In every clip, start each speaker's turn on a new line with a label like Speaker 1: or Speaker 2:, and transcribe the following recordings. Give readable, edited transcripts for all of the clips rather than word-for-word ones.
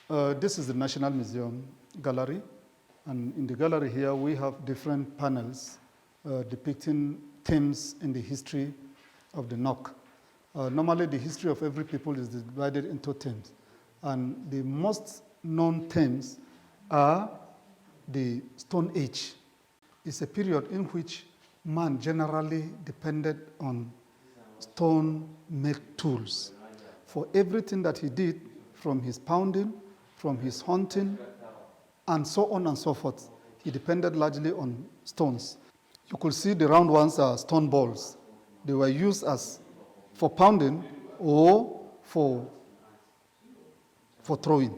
Speaker 1: This is the National Museum gallery, and in the gallery here we have different panels depicting themes in the history of the Nok. Normally the history of every people is divided into themes, and the most known themes are the Stone Age. It's a period in which man generally depended on stone-made tools for everything that he did, from his pounding, from his hunting, and so on and so forth. He depended largely on stones. You could see the round ones are stone balls. They were used as for pounding or for throwing.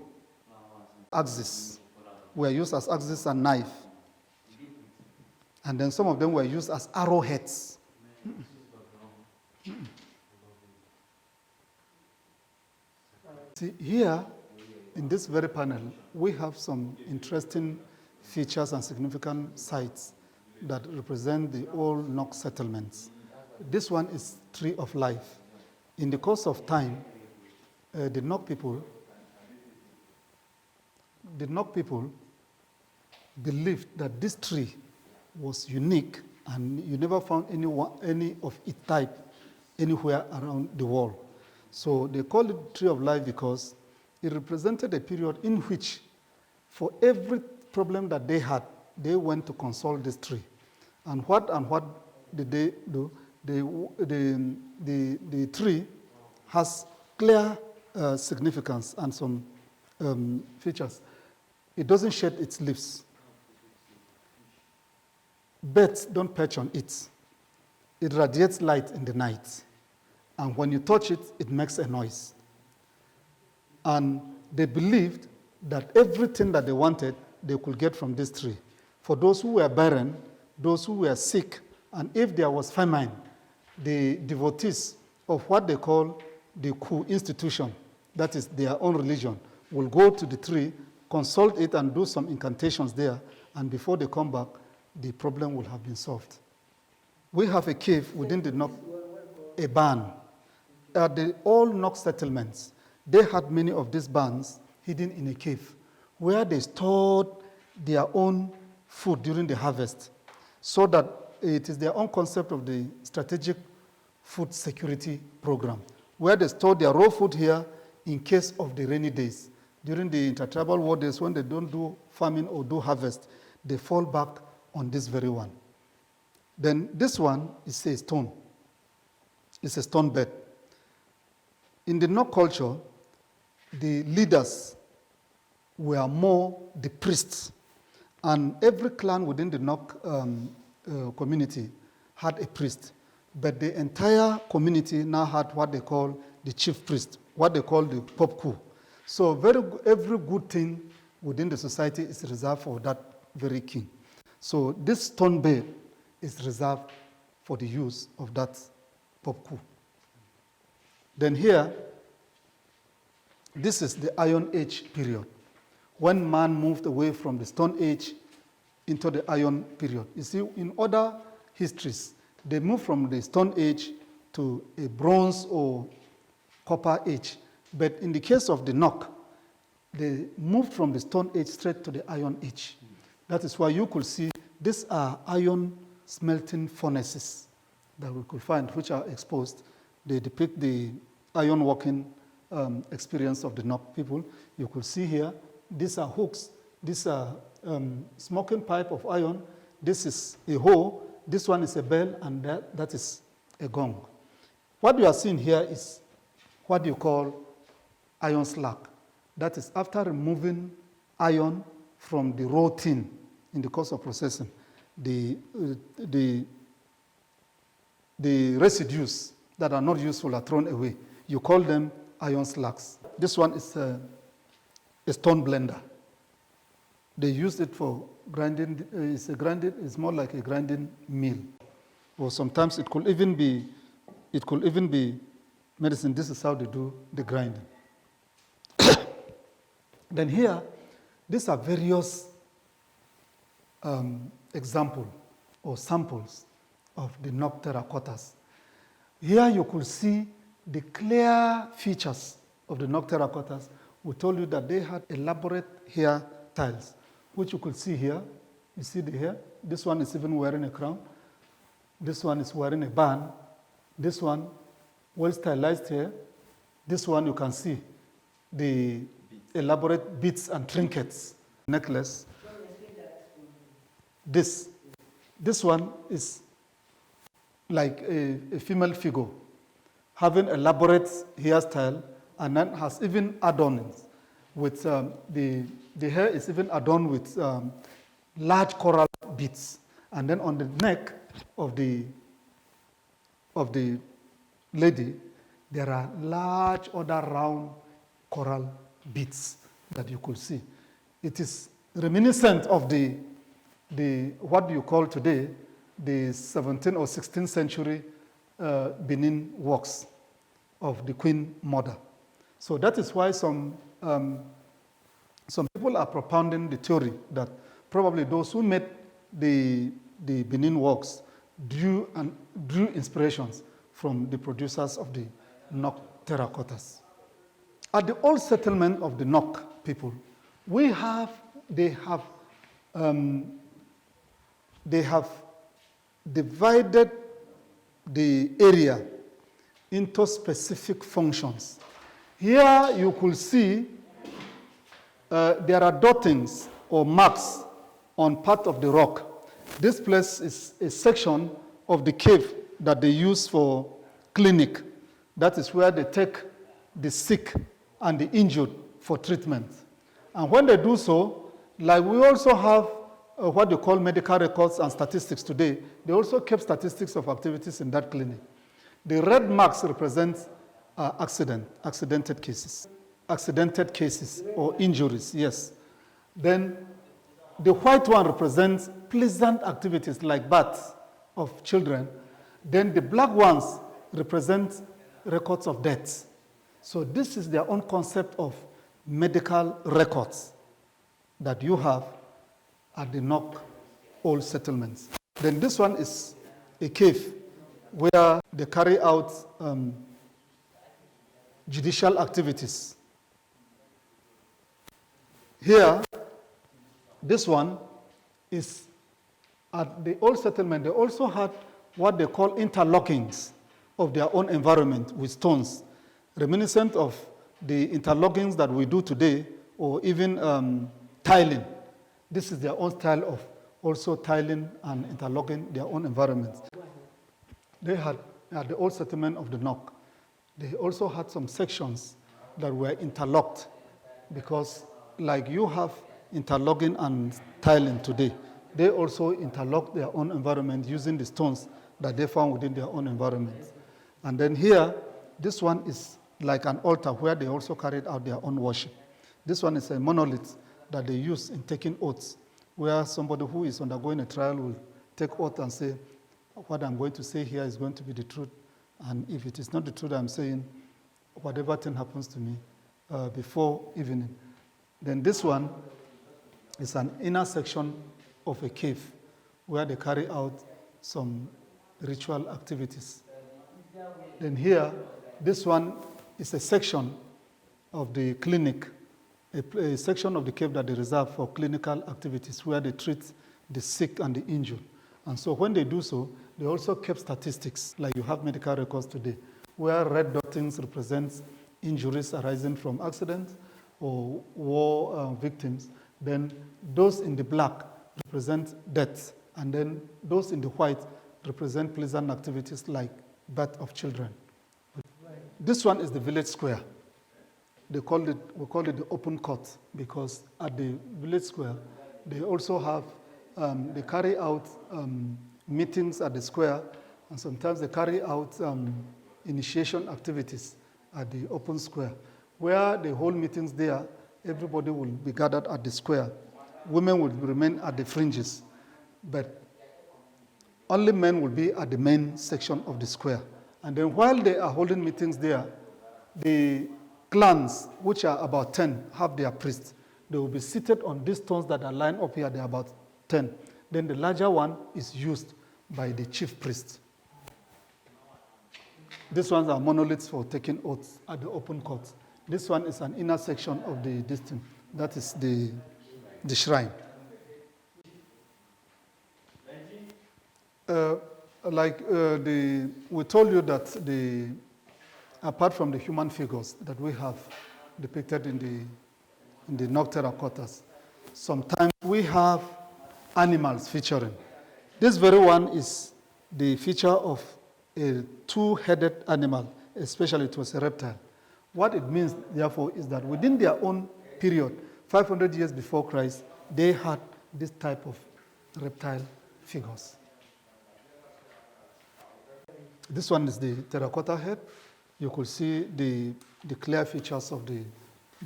Speaker 1: Axes were used as axes and knife. And then some of them were used as arrowheads. See, here in this very panel, we have some interesting features and significant sites that represent the old Nok settlements. This one is Tree of Life. In the course of time, the Nok people believed that this tree was unique, and you never found any of its type anywhere around the world. So they called it Tree of Life because it represented a period in which, for every problem that they had, they went to consult this tree. And what did they do? The tree has clear significance and some features. It doesn't shed its leaves. Birds don't perch on it. It radiates light in the night. And when you touch it, it makes a noise. And they believed that everything that they wanted, they could get from this tree. For those who were barren, those who were sick, and if there was famine, the devotees of what they call the Ku institution, that is their own religion, will go to the tree, consult it, and do some incantations there, and before they come back, the problem will have been solved. We have a cave within the Nok, a barn. At the old Nok settlements, they had many of these barns hidden in a cave where they stored their own food during the harvest, so that it is their own concept of the strategic food security program, where they store their raw food here in case of the rainy days. During the intertribal war days, when they don't do farming or do harvest, they fall back on this very one. Then this one is a stone. It's a stone bed. In the Nok culture, the leaders were more the priests, and every clan within the Nok community had a priest. But the entire community now had what they call the chief priest, what they call the popku. So every good thing within the society is reserved for that very king. So this stone bed is reserved for the use of that popku. Then here, this is the Iron Age period, when man moved away from the Stone Age into the Iron period. You see, in other histories, they moved from the Stone Age to a Bronze or Copper Age. But in the case of the Nok, they moved from the Stone Age straight to the Iron Age. That is why you could see these are iron smelting furnaces that we could find, which are exposed. They depict the iron working experience of the Nok people. You could see here, these are hooks. These are smoking pipe of iron. This is a hoe. This one is a bell, and that is a gong. What you are seeing here is what you call iron slag. That is after removing iron from the raw tin in the course of processing, the residues that are not useful are thrown away. You call them iron slags. This one is a stone blender. They use it for grinding. It's more like a grinding mill. Or sometimes it could even be medicine. This is how they do the grinding. Then here, these are various examples or samples of the Nok terracottas. Here you could see the clear features of the Nok terracottas we told you that they had elaborate hair styles, which you could see here. You see the hair? This one is even wearing a crown. This one is wearing a band. This one, well stylized hair. This one you can see the elaborate beads and trinkets. Necklace. This one is like a female figure, having elaborate hairstyle, and then has even adornings with the hair is even adorned with large coral beads, and then on the neck of the lady there are large other round coral beads that you could see. It is reminiscent of the what you call today the 17th or 16th century Benin works of the Queen Mother. So that is why some people are propounding the theory that probably those who made the Benin works drew inspirations from the producers of the Nok terracottas. At the old settlement of the Nok people, they have divided the area into specific functions. Here you could see there are dottings or marks on part of the rock. This place is a section of the cave that they use for clinic. That is where they take the sick and the injured for treatment. And when they do so, like we also have what they call medical records and statistics today, they also kept statistics of activities in that clinic. The red marks represent accidented cases or injuries, yes. Then the white one represents pleasant activities like births of children. Then the black ones represent records of deaths. So this is their own concept of medical records that you have at the Nok old settlements. Then this one is a cave where they carry out judicial activities. Here, this one is at the old settlement. They also had what they call interlockings of their own environment with stones, reminiscent of the interlockings that we do today, or even tiling. This is their own style of also tiling and interlocking their own environments. They had, at the old settlement of the Nok, they also had some sections that were interlocked, because like you have interlocking and tiling today, they also interlocked their own environment using the stones that they found within their own environment. And then here, this one is like an altar where they also carried out their own worship. This one is a monolith that they use in taking oaths, where somebody who is undergoing a trial will take oath and say, what I'm going to say here is going to be the truth. And if it is not the truth I'm saying, whatever thing happens to me before evening. Then this one is an inner section of a cave where they carry out some ritual activities. Then here, this one is a section of the clinic, a section of the cave that they reserve for clinical activities where they treat the sick and the injured. And so when they do so, they also kept statistics, like you have medical records today, where red dottings represents injuries arising from accidents or war victims. Then those in the black represent deaths, and then those in the white represent pleasant activities like birth of children. This one is the village square. We call it the open court, because at the village square, they also have, they carry out meetings at the square, and sometimes they carry out initiation activities at the open square. Where they hold meetings there, everybody will be gathered at the square. Women will remain at the fringes, but only men will be at the main section of the square. And then while they are holding meetings there, the clans, which are about 10, have their priests. They will be seated on these stones that are lined up here. They are about 10. Then the larger one is used by the chief priest. These ones are monoliths for taking oaths at the open court. This one is an inner section of the distance. That is the shrine. We told you that apart from the human figures that we have depicted in the Nok terracottas, sometimes we have animals featuring. This very one is the feature of a two-headed animal, especially it was a reptile. What it means, therefore, is that within their own period, 500 years before Christ, they had this type of reptile figures. This one is the terracotta head. You could see the clear features of the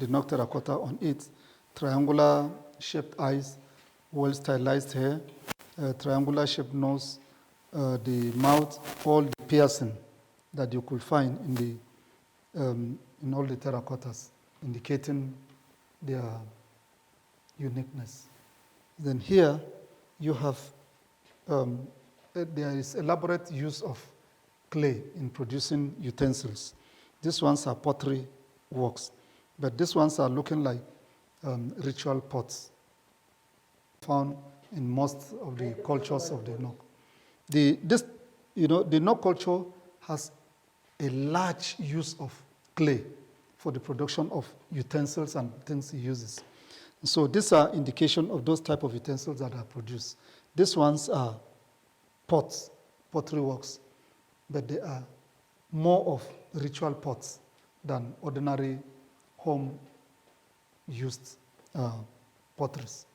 Speaker 1: Nok terracotta on it. Triangular shaped eyes, well stylized hair, triangular shaped nose, the mouth, all the piercing that you could find in all the terracottas, indicating their uniqueness. Then here you have, there is elaborate use of clay in producing utensils. These ones are pottery works, but these ones are looking like ritual pots found in most of the cultures of the Nok. The Nok culture has a large use of clay for the production of utensils and things it uses. So these are indication of those type of utensils that are produced. These ones are pots, pottery works, but they are more of ritual pots than ordinary home-used potteries.